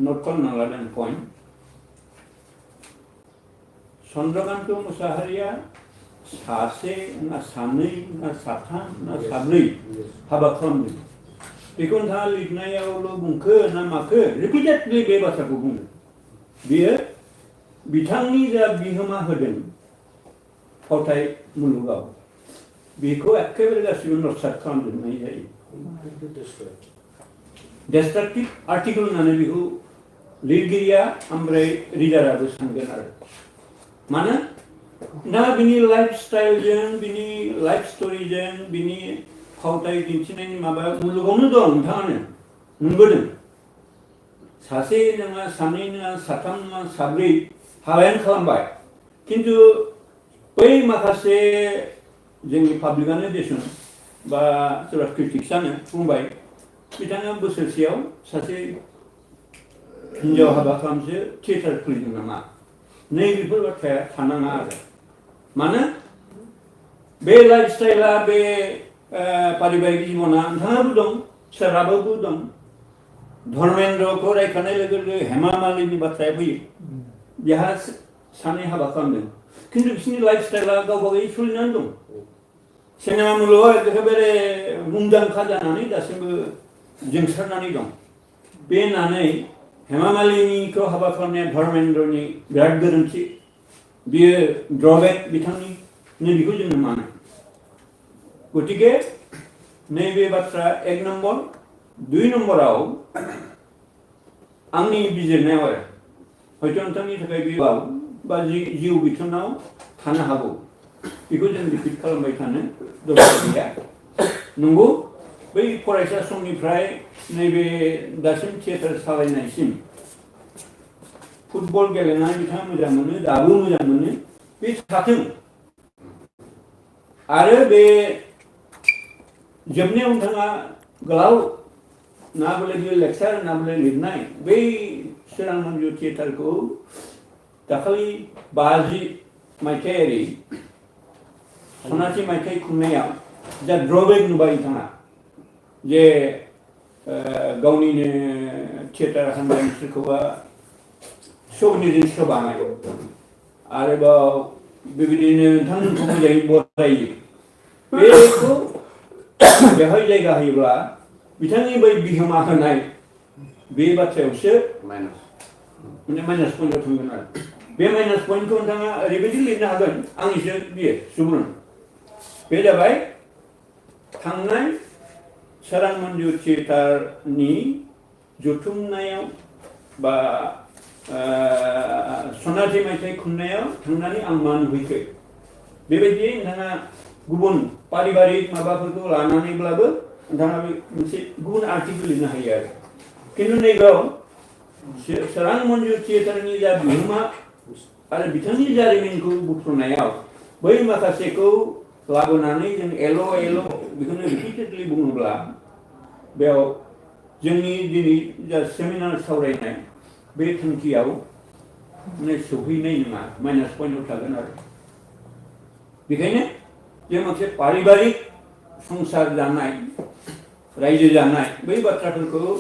note खालामना लादों point Chandrakant Mushahary सासे ना सानै ना साथाम ना साब्रै हाबा खालामदों बेखौ नोंथाङा लिरनायावल' बुंखो ना माखो रिपिटेडलि बे बाथ्राखौ बुङो बेयो बिथांनि जा बिहोमा होदों फावथाय मुलुगाव बेखौ एखेबारे गासिबो नस्टार्ट खालामजोबनाय जायो डिस्ट्राक्टिभ आर्टिकल होननानै बेखौ लिरगिरिया ओमफ्राय रिडाराबो सानगोन आरो मानो ना बिनि लाइफ स्टाइलजों बिनि लाइफ स्टोरीजों बिनि फावथाय दिन्थिनायनि माबा मुलुगावनो दं नोंथाङानो मोनबोदों सासे नङा सानै नङा साथाम नङा साब्रै हाबायानो खालामबाय खिन्थु बै माखासे जोंनि पाब्लिकानो देसन बा सोरबा क्रिटिक्सआनो बुंबाय बिथाङा बोसोरसेयाव सासे हिन्जाव हाबा खालामसो थियेटार खुलिदों नामा नै बेफोर बाथ्राया थानाङा आरो मानो बे लाइफ स्टाइला बे पारिबारिक जिबना नोंथाङाबो दं सोरहाबो दं धर्मेन्द्रखौ रायखांनाय लोगो लोगो हेमा मालिनी बाथ्राया फैयो बेहा सानै हाबा खालामदों खिन्थु बिसोरनि लाइफ स्टाइला गावबा गाव सोलिनानै दं सिनेमा मुलुगाव एखेबारे मुंदांखा जानानै दासिमबो जोंसारनानै दं बे होननानै हेमा मालिनीखौ हाबा खालामनाया धर्मेन्द्रनि बिराद गोरोन्थि बियो ड्रबेक बिथांनि नैबेखौ जोङो मानो गतिके नैबे बाथ्रा एक नम्बर दुइ नम्बराव आंनि बिजिरनायाव आरो हयथ' नोंथांनि थाखाय बे बा जिउ बिथोनाव थानो हागौ बेखौ जों रिपिट खालामबाय थानो दरकार गैया नंगौ बै फरायसा समनिफ्राय नैबे दासिम थियेटार सालायनायसिम फुटबल गेलेनाय बिथाङा मोजां मोनो दाबो मोजां मोनो बे थाथों आरो बे जोबनायाव नोंथाङा गोलाव ना बोले बे लेक्चार ना बोले लिरनाय बै सोरां मन्जु थियेटारखौ दाखालि 50 मायथाइयारि सनाथि मायथाइ खुंनायाव जा ड्रबेक नुबाय बिथाङा जे गावनिनो थियेटार हान्जानि सोरखौबा सौनिजों सोबानाय आरोबाव बेबायदिनो नोंथांमोनखौ मोजाङै बरायो बेखौ बेवहाय जायगा होयोब्ला बिथांनि बै बिहोमा होनाय बे बाथ्रायावसो माइनास पइन्टआव थांगोन आरो बे माइनास पइन्टखौ नोंथाङा ओरैबायदि लिरनो हागोन आंनिसो बियो सुबुरुन बे जाबाय थांनाय सोरां मन्जु थियेटारनि जथुमनायाव बा सनाथि मायथाइ खुंनायाव थांनानै आं मा नुहैखो बेबायदि नोंथाङा गुबुन पारिबारिक माबाफोरखौ लानानैब्लाबो नोंथाङा बे मोनसे गुबुन आर्टिकेल लिरनो हायो आरो खिन्थु नैबेयाव सोरां मन्जु थियेटारनि जा बिहोमा आरो बिथांनि जारिमिनखौ बुथुमनायाव बै माखासेखौ लाबोनानै जों एल' बेखौनो रिपिटेडलि बुङोब्ला बेयाव जोंनि दिनै जा सेमिनार सावरायनाय बे थांखियाव सौहैनाय नङा माइनास पइन्टआव थागोन आरो बेखायनो जों मोनसे पारिबारिक संसार जानाय रायजो जानाय बै बाथ्राफोरखौ